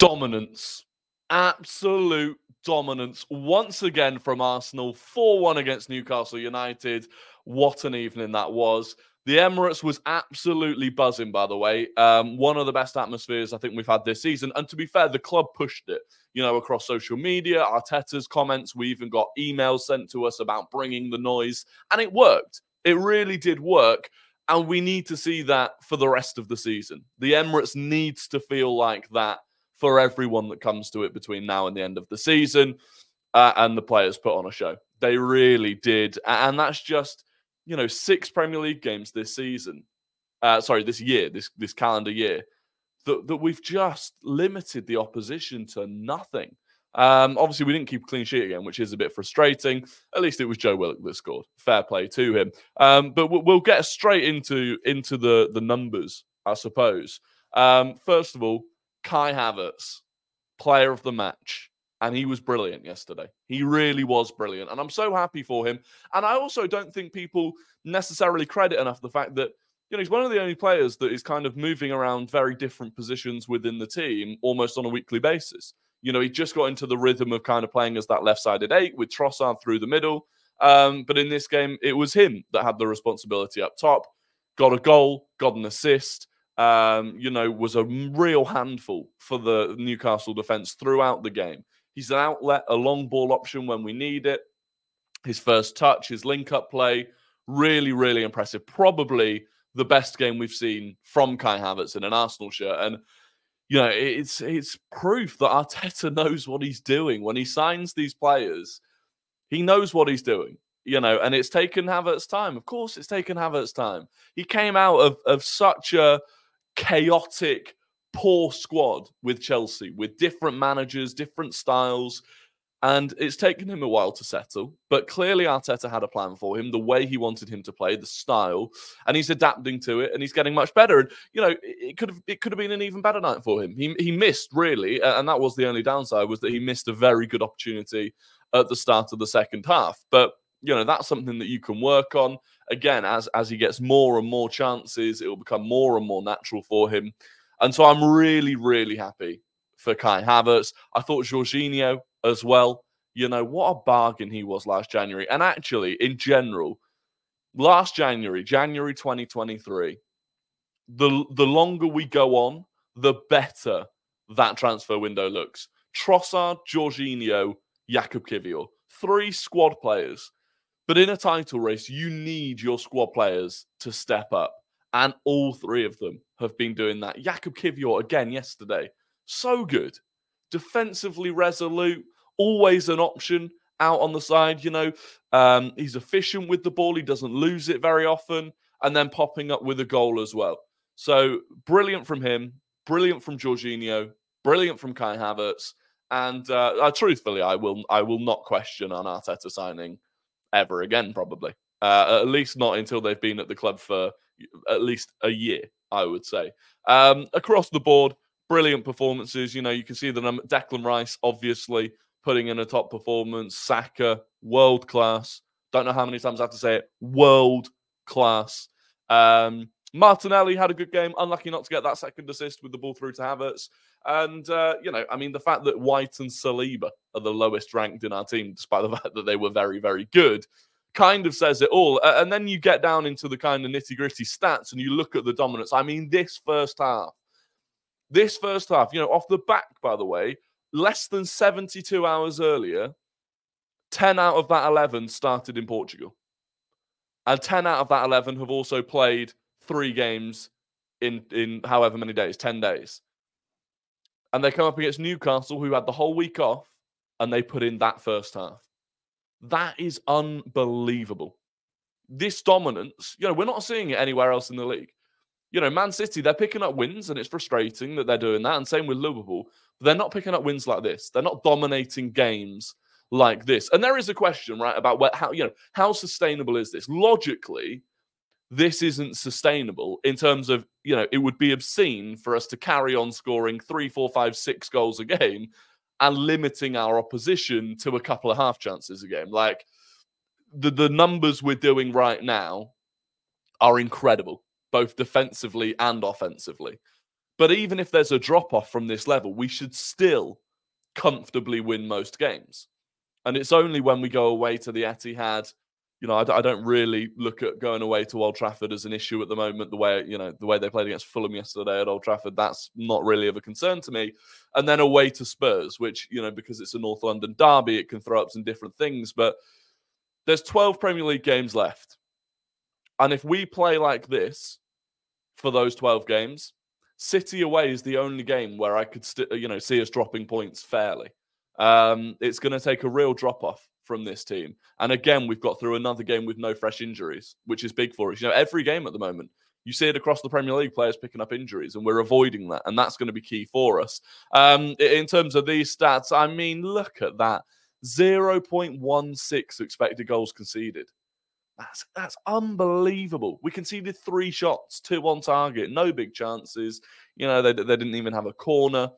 Dominance. Absolute dominance. Once again from Arsenal. 4-1 against Newcastle United. What an evening that was. The Emirates was absolutely buzzing, by the way. One of the best atmospheres I think we've had this season. And to be fair, the club pushed it, across social media, Arteta's comments. We even got emails sent to us about bringing the noise. And it worked. It really did work. And we need to see that for the rest of the season. The Emirates needs to feel like that for everyone that comes to it between now and the end of the season. And the players put on a show. They really did. And that's just, 6 Premier League games this season. This year, this calendar year, that we've just limited the opposition to nothing. Obviously, we didn't keep a clean sheet again, which is a bit frustrating. At least it was Joe Willock that scored. Fair play to him. But we'll get straight into the numbers, I suppose. First of all, Kai Havertz, player of the match. And he was brilliant yesterday. He really was brilliant. And I'm so happy for him. And I also don't think people necessarily credit enough the fact that, he's one of the only players that is kind of moving around very different positions within the team almost on a weekly basis. He just got into the rhythm of kind of playing as that left-sided 8 with Trossard through the middle. But in this game, it was him that had the responsibility up top. Got a goal, got an assist. Was a real handful for the Newcastle defence throughout the game. He's an outlet, a long ball option when we need it. His first touch, his link-up play, really, really impressive. Probably the best game we've seen from Kai Havertz in an Arsenal shirt. And, it's proof that Arteta knows what he's doing. When he signs these players, he knows what he's doing, and it's taken Havertz time. Of course, it's taken Havertz time. He came out of such a chaotic, poor squad with Chelsea, with different managers, different styles, and it's taken him a while to settle. But clearly Arteta had a plan for him, the way he wanted him to play, the style, and he's adapting to it, and he's getting much better. And it could have been an even better night for him. He missed, really, and that was the only downside, was that he missed a very good opportunity at the start of the second half. But that's something that you can work on. Again, as he gets more and more chances, it will become more and more natural for him. And so I'm really, really happy for Kai Havertz. I thought Jorginho as well. What a bargain he was last January. And actually, in general, last January 2023, the longer we go on, the better that transfer window looks. Trossard, Jorginho, Jakub Kiwior. 3 squad players. But in a title race, you need your squad players to step up. And all 3 of them have been doing that. Jakub Kiwior, again, yesterday. So good. Defensively resolute. Always an option out on the side, He's efficient with the ball. He doesn't lose it very often. And then popping up with a goal as well. So, brilliant from him. Brilliant from Jorginho. Brilliant from Kai Havertz. And truthfully, I will not question an Arteta signing ever again, probably. At least not until they've been at the club for at least a year, I would say. Across the board, brilliant performances. You can see the number. Declan Rice, obviously, putting in a top performance. Saka, world class. Don't know how many times I have to say it. World class. Martinelli had a good game. Unlucky not to get that second assist with the ball through to Havertz. And, the fact that White and Saliba are the lowest ranked in our team, despite the fact that they were very, very good, kind of says it all. And then you get down into the kind of nitty-gritty stats and you look at the dominance. This first half, off the back, by the way, less than 72 hours earlier, 10 out of that 11 started in Portugal. And 10 out of that 11 have also played 3 games in however many days, 10 days. And they come up against Newcastle, who had the whole week off, and they put in that first half. That is unbelievable. This dominance, we're not seeing it anywhere else in the league. Man City, they're picking up wins, and it's frustrating that they're doing that, and same with Liverpool. But they're not picking up wins like this. They're not dominating games like this. And there is a question, right, about how sustainable is this? Logically, this isn't sustainable in terms of, it would be obscene for us to carry on scoring 3, 4, 5, 6 goals a game and limiting our opposition to a couple of half chances a game. Like, the numbers we're doing right now are incredible, both defensively and offensively. But even if there's a drop-off from this level, we should still comfortably win most games. And it's only when we go away to the Etihad, you know, I don't really look at going away to Old Trafford as an issue at the moment. The way they played against Fulham yesterday at Old Trafford, that's not really of a concern to me. And then away to Spurs, which, you know, because it's a North London derby, it can throw up some different things. But there's 12 Premier League games left. And if we play like this for those 12 games, City away is the only game where I could see us dropping points fairly. It's going to take a real drop-off from this team. And again, we've got through another game with no fresh injuries, which is big for us. You know, every game at the moment, you see it across the Premier League, players picking up injuries, and we're avoiding that. And that's going to be key for us. In terms of these stats, I mean, look at that. 0.16 expected goals conceded. That's unbelievable. We conceded 3 shots, 2 on target, no big chances. You know, they didn't even have a corner.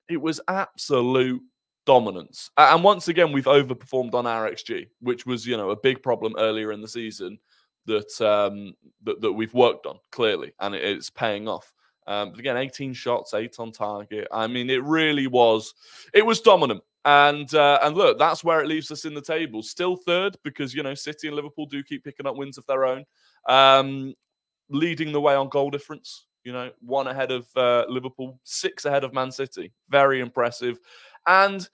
It was absolute dominance. And once again, we've overperformed on our XG, which was, you know, a big problem earlier in the season that we've worked on, clearly, and it's paying off. But again, 18 shots, 8 on target. I mean, it was dominant. And look, that's where it leaves us in the table. Still third because, you know, City and Liverpool do keep picking up wins of their own. Leading the way on goal difference, you know, 1 ahead of Liverpool, 6 ahead of Man City. Very impressive. And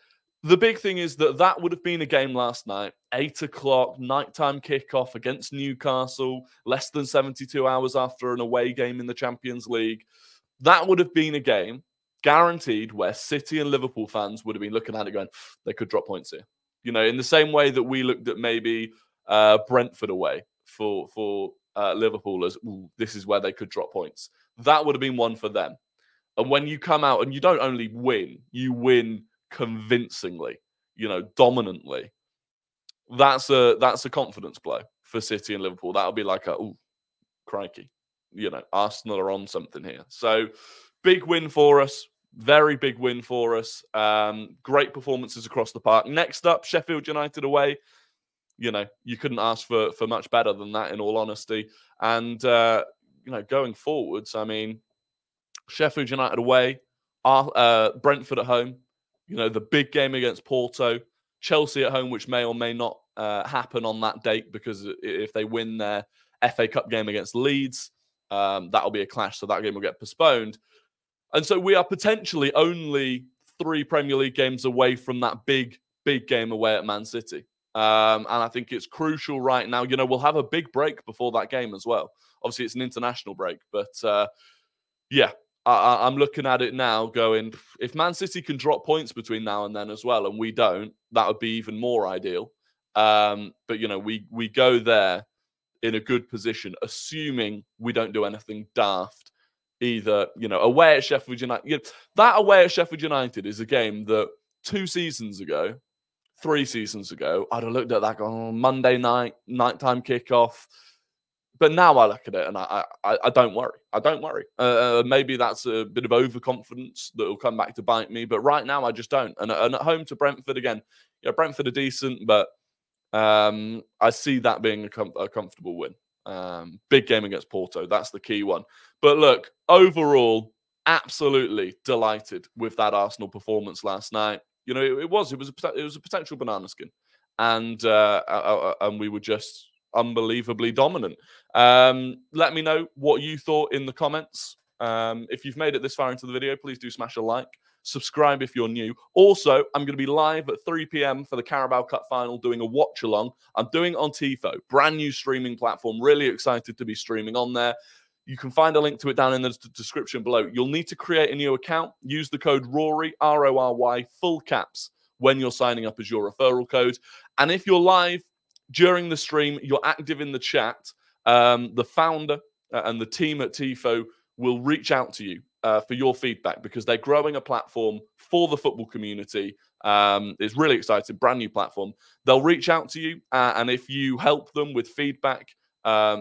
the big thing is that would have been a game last night, 8 o'clock, nighttime kickoff against Newcastle, less than 72 hours after an away game in the Champions League. That would have been a game guaranteed where City and Liverpool fans would have been looking at it going, they could drop points here. You know, in the same way that we looked at maybe Brentford away for Liverpool as, this is where they could drop points. That would have been one for them. And when you come out and you don't only win, you win convincingly, you know, dominantly. That's a confidence blow for City and Liverpool. That'll be like crikey. You know, Arsenal are on something here. So big win for us. Very big win for us. Great performances across the park. Next up, Sheffield United away. You know, you couldn't ask for much better than that, in all honesty. And, you know, going forwards, I mean, Sheffield United away, Brentford at home, you know, the big game against Porto, Chelsea at home, which may or may not happen on that date because if they win their FA Cup game against Leeds, that'll be a clash, so that game will get postponed. And so we are potentially only 3 Premier League games away from that big game away at Man City. And I think it's crucial right now. You know, we'll have a big break before that game as well. Obviously, it's an international break. But, yeah, I'm looking at it now going, if Man City can drop points between now and then as well, and we don't, that would be even more ideal. But, you know, we go there in a good position, assuming we don't do anything daft. Either, you know, away at Sheffield United. You know, that away at Sheffield United is a game that 2 seasons ago, 3 seasons ago, I'd have looked at that on Monday night, nighttime kickoff. But now I look at it and I don't worry. I don't worry. Maybe that's a bit of overconfidence that will come back to bite me. But right now, I just don't. And at home to Brentford again, yeah, Brentford are decent, but I see that being a comfortable win. Big game against Porto. That's the key one. But look, overall, absolutely delighted with that Arsenal performance last night. You know, it was a potential banana skin, and we were just unbelievably dominant. Let me know what you thought in the comments. If you've made it this far into the video, please do smash a like. Subscribe if you're new. Also, I'm going to be live at 3 p.m. for the Carabao Cup final, doing a watch along. I'm doing it on Tifo, brand new streaming platform. Really excited to be streaming on there. You can find a link to it down in the description below. You'll need to create a new account. Use the code RORY, RORY, full caps, when you're signing up as your referral code. And if you're live during the stream, you're active in the chat, the founder and the team at Tifo will reach out to you for your feedback, because they're growing a platform for the football community. It's really exciting, brand new platform. They'll reach out to you, and if you help them with feedback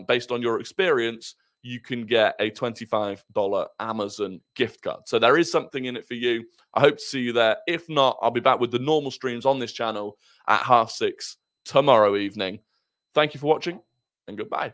based on your experience, you can get a $25 Amazon gift card. So there is something in it for you. I hope to see you there. If not, I'll be back with the normal streams on this channel at 6:30 tomorrow evening. Thank you for watching, and goodbye.